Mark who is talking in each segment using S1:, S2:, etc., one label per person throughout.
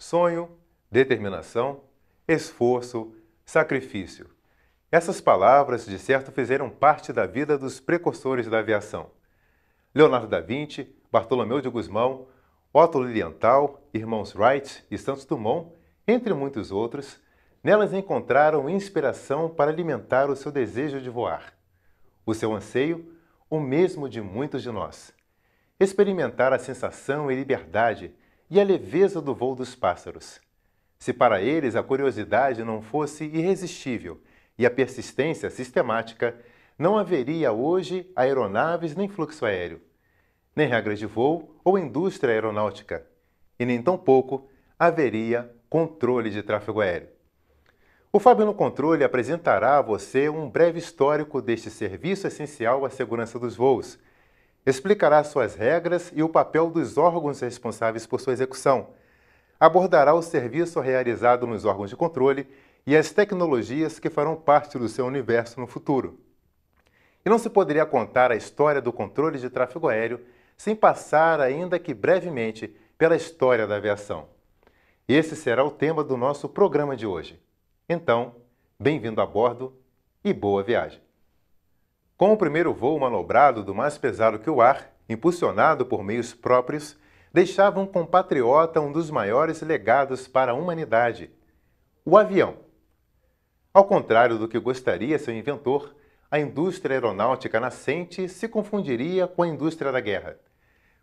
S1: sonho, determinação, esforço, sacrifício. Essas palavras, de certo, fizeram parte da vida dos precursores da aviação. Leonardo da Vinci, Bartolomeu de Gusmão, Otto Lilienthal, irmãos Wright e Santos Dumont, entre muitos outros, nelas encontraram inspiração para alimentar o seu desejo de voar. O seu anseio, o mesmo de muitos de nós. Experimentar a sensação e liberdade e a leveza do voo dos pássaros. Se para eles a curiosidade não fosse irresistível e a persistência sistemática, não haveria hoje aeronaves nem fluxo aéreo, nem regras de voo ou indústria aeronáutica, e nem tampouco haveria controle de tráfego aéreo. O Fábio no Controle apresentará a você um breve histórico deste serviço essencial à segurança dos voos, explicará suas regras e o papel dos órgãos responsáveis por sua execução, abordará o serviço realizado nos órgãos de controle e as tecnologias que farão parte do seu universo no futuro. E não se poderia contar a história do controle de tráfego aéreo sem passar, ainda que brevemente, pela história da aviação. Esse será o tema do nosso programa de hoje. Então, bem-vindo a bordo e boa viagem! Com o primeiro voo manobrado do mais pesado que o ar, impulsionado por meios próprios, deixava um compatriota um dos maiores legados para a humanidade: o avião. Ao contrário do que gostaria seu inventor, a indústria aeronáutica nascente se confundiria com a indústria da guerra.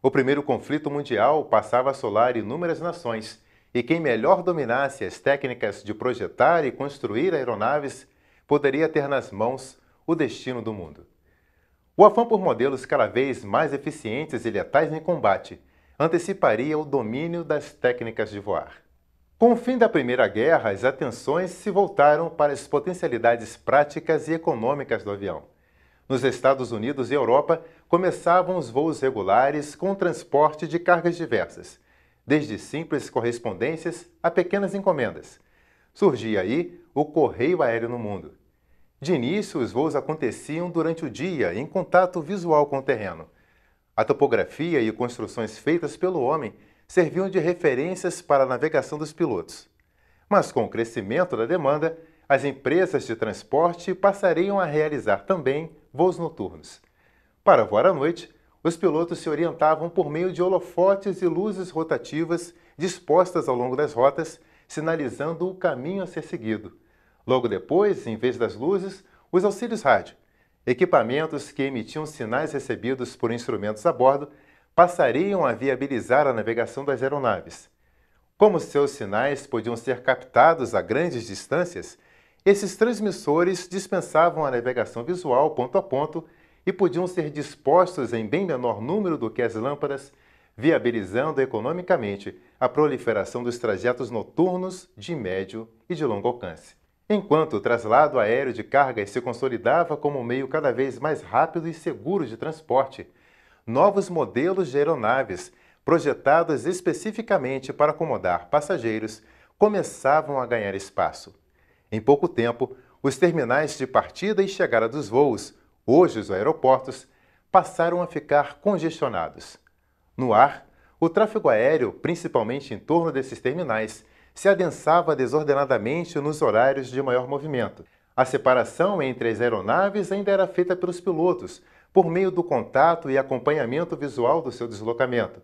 S1: O primeiro conflito mundial passava a assolar inúmeras nações, e quem melhor dominasse as técnicas de projetar e construir aeronaves poderia ter nas mãos o destino do mundo. O afã por modelos cada vez mais eficientes e letais em combate anteciparia o domínio das técnicas de voar. Com o fim da Primeira Guerra, as atenções se voltaram para as potencialidades práticas e econômicas do avião. Nos Estados Unidos e Europa, começavam os voos regulares com transporte de cargas diversas, desde simples correspondências a pequenas encomendas. Surgia aí o correio aéreo no mundo. De início, os voos aconteciam durante o dia, em contato visual com o terreno. A topografia e construções feitas pelo homem serviam de referências para a navegação dos pilotos. Mas com o crescimento da demanda, as empresas de transporte passariam a realizar também voos noturnos. Para voar à noite, os pilotos se orientavam por meio de holofotes e luzes rotativas dispostas ao longo das rotas, sinalizando o caminho a ser seguido. Logo depois, em vez das luzes, os auxílios rádio, equipamentos que emitiam sinais recebidos por instrumentos a bordo, passariam a viabilizar a navegação das aeronaves. Como seus sinais podiam ser captados a grandes distâncias, esses transmissores dispensavam a navegação visual ponto a ponto e podiam ser dispostos em bem menor número do que as lâmpadas, viabilizando economicamente a proliferação dos trajetos noturnos de médio e de longo alcance. Enquanto o traslado aéreo de cargas se consolidava como um meio cada vez mais rápido e seguro de transporte, novos modelos de aeronaves, projetados especificamente para acomodar passageiros, começavam a ganhar espaço. Em pouco tempo, os terminais de partida e chegada dos voos, hoje os aeroportos, passaram a ficar congestionados. No ar, o tráfego aéreo, principalmente em torno desses terminais, se adensava desordenadamente nos horários de maior movimento. A separação entre as aeronaves ainda era feita pelos pilotos, por meio do contato e acompanhamento visual do seu deslocamento.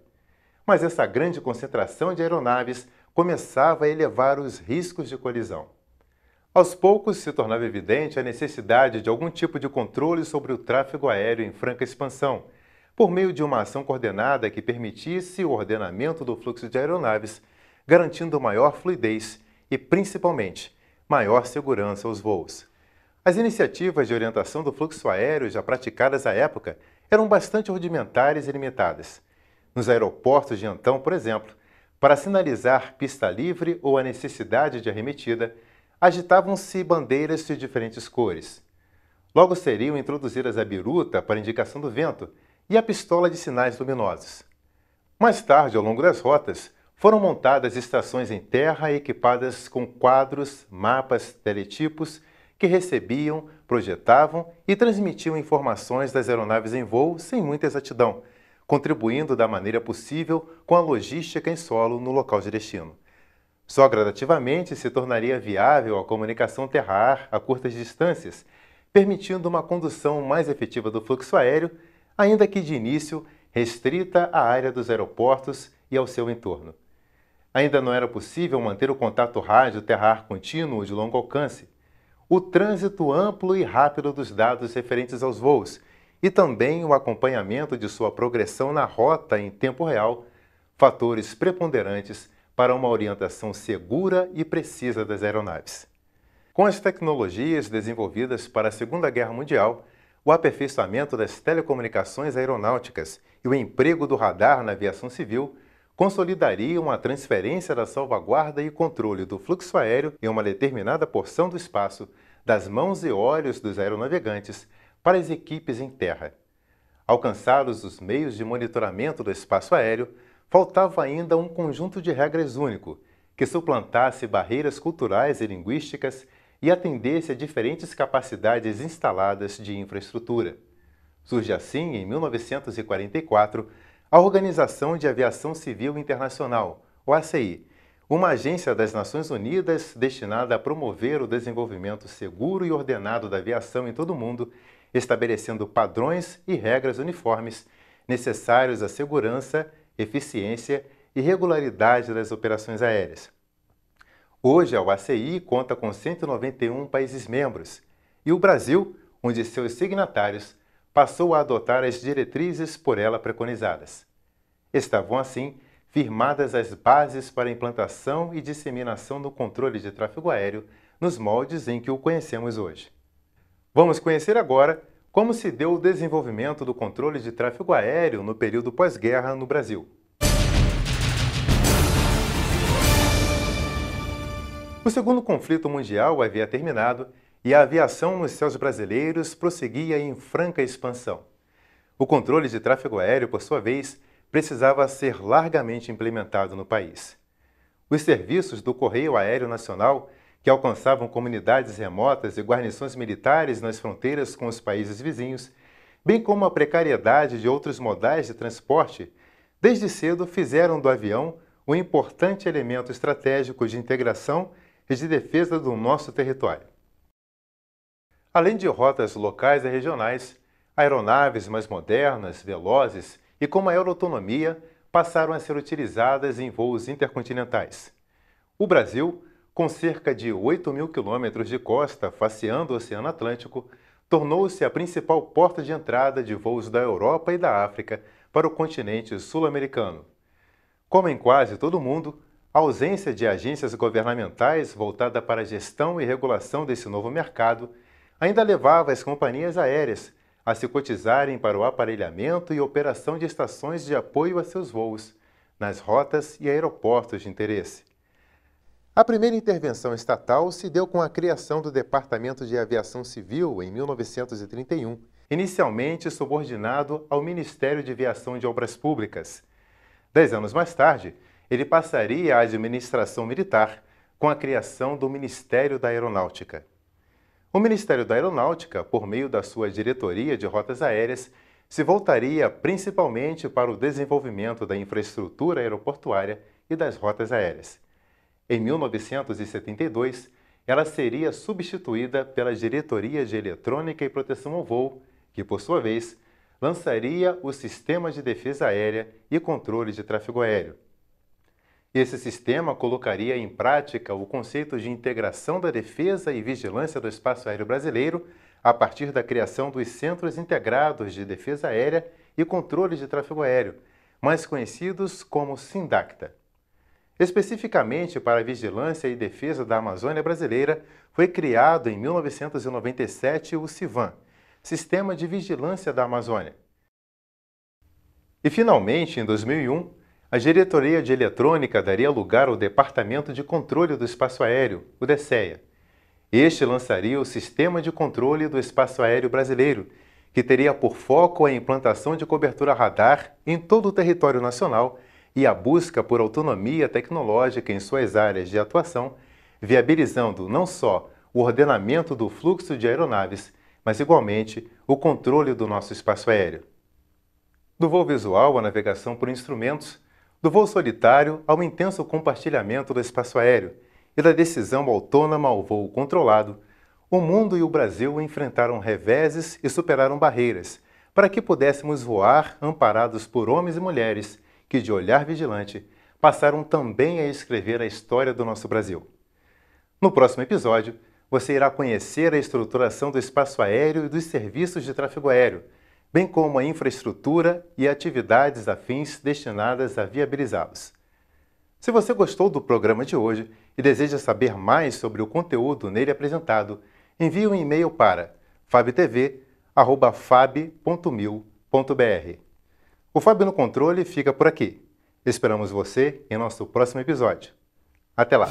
S1: Mas essa grande concentração de aeronaves começava a elevar os riscos de colisão. Aos poucos se tornava evidente a necessidade de algum tipo de controle sobre o tráfego aéreo em franca expansão, por meio de uma ação coordenada que permitisse o ordenamento do fluxo de aeronaves, garantindo maior fluidez e, principalmente, maior segurança aos voos. As iniciativas de orientação do fluxo aéreo já praticadas à época eram bastante rudimentares e limitadas. Nos aeroportos de então, por exemplo, para sinalizar pista livre ou a necessidade de arremetida, agitavam-se bandeiras de diferentes cores. Logo seriam introduzidas a biruta para indicação do vento e a pistola de sinais luminosos. Mais tarde, ao longo das rotas, foram montadas estações em terra equipadas com quadros, mapas, teletipos que recebiam, projetavam e transmitiam informações das aeronaves em voo sem muita exatidão, contribuindo da maneira possível com a logística em solo no local de destino. Só gradativamente se tornaria viável a comunicação terra-ar a curtas distâncias, permitindo uma condução mais efetiva do fluxo aéreo, ainda que de início restrita à área dos aeroportos e ao seu entorno. Ainda não era possível manter o contato rádio terra-ar contínuo de longo alcance, o trânsito amplo e rápido dos dados referentes aos voos e também o acompanhamento de sua progressão na rota em tempo real, fatores preponderantes para uma orientação segura e precisa das aeronaves. Com as tecnologias desenvolvidas para a Segunda Guerra Mundial, o aperfeiçoamento das telecomunicações aeronáuticas e o emprego do radar na aviação civil consolidariam a transferência da salvaguarda e controle do fluxo aéreo em uma determinada porção do espaço das mãos e olhos dos aeronavegantes para as equipes em terra. Alcançados os meios de monitoramento do espaço aéreo, faltava ainda um conjunto de regras único, que suplantasse barreiras culturais e linguísticas e atendesse a diferentes capacidades instaladas de infraestrutura. Surge assim, em 1944, a Organização de Aviação Civil Internacional, OACI, uma agência das Nações Unidas destinada a promover o desenvolvimento seguro e ordenado da aviação em todo o mundo, estabelecendo padrões e regras uniformes necessários à segurança, eficiência e regularidade das operações aéreas. Hoje, a OACI conta com 191 países membros e o Brasil, um de seus signatários, passou a adotar as diretrizes por ela preconizadas. Estavam, assim, firmadas as bases para a implantação e disseminação do controle de tráfego aéreo nos moldes em que o conhecemos hoje. Vamos conhecer agora como se deu o desenvolvimento do controle de tráfego aéreo no período pós-guerra no Brasil. O segundo conflito mundial havia terminado e a aviação nos céus brasileiros prosseguia em franca expansão. O controle de tráfego aéreo, por sua vez, precisava ser largamente implementado no país. Os serviços do Correio Aéreo Nacional, que alcançavam comunidades remotas e guarnições militares nas fronteiras com os países vizinhos, bem como a precariedade de outros modais de transporte, desde cedo fizeram do avião um importante elemento estratégico de integração e de defesa do nosso território. Além de rotas locais e regionais, aeronaves mais modernas, velozes e com maior autonomia passaram a ser utilizadas em voos intercontinentais. O Brasil, com cerca de 8.000 quilômetros de costa faceando o Oceano Atlântico, tornou-se a principal porta de entrada de voos da Europa e da África para o continente sul-americano. Como em quase todo o mundo, a ausência de agências governamentais voltada para a gestão e regulação desse novo mercado ainda levava as companhias aéreas a se cotizarem para o aparelhamento e operação de estações de apoio a seus voos, nas rotas e aeroportos de interesse. A primeira intervenção estatal se deu com a criação do Departamento de Aviação Civil em 1931, inicialmente subordinado ao Ministério de Aviação e de Obras Públicas. 10 anos mais tarde, ele passaria à administração militar com a criação do Ministério da Aeronáutica. O Ministério da Aeronáutica, por meio da sua Diretoria de Rotas Aéreas, se voltaria principalmente para o desenvolvimento da infraestrutura aeroportuária e das rotas aéreas. Em 1972, ela seria substituída pela Diretoria de Eletrônica e Proteção ao Voo, que, por sua vez, lançaria o Sistema de Defesa Aérea e Controle de Tráfego Aéreo. Esse sistema colocaria em prática o conceito de integração da defesa e vigilância do espaço aéreo brasileiro a partir da criação dos Centros Integrados de Defesa Aérea e Controle de Tráfego Aéreo, mais conhecidos como SINDACTA. Especificamente para a vigilância e defesa da Amazônia brasileira, foi criado em 1997 o CIVAM, Sistema de Vigilância da Amazônia. E, finalmente, em 2001, a Diretoria de Eletrônica daria lugar ao Departamento de Controle do Espaço Aéreo, o DECEA. Este lançaria o Sistema de Controle do Espaço Aéreo Brasileiro, que teria por foco a implantação de cobertura radar em todo o território nacional e a busca por autonomia tecnológica em suas áreas de atuação, viabilizando não só o ordenamento do fluxo de aeronaves, mas igualmente o controle do nosso espaço aéreo. Do voo visual à navegação por instrumentos, Do voo solitário ao intenso compartilhamento do espaço aéreo e da decisão autônoma ao voo controlado, o mundo e o Brasil enfrentaram reveses e superaram barreiras para que pudéssemos voar amparados por homens e mulheres que, de olhar vigilante, passaram também a escrever a história do nosso Brasil. No próximo episódio, você irá conhecer a estruturação do espaço aéreo e dos serviços de tráfego aéreo, bem como a infraestrutura e atividades afins destinadas a viabilizá-los. Se você gostou do programa de hoje e deseja saber mais sobre o conteúdo nele apresentado, envie um e-mail para fabtv@fab.mil.br. O Fábio no Controle fica por aqui. Esperamos você em nosso próximo episódio. Até lá!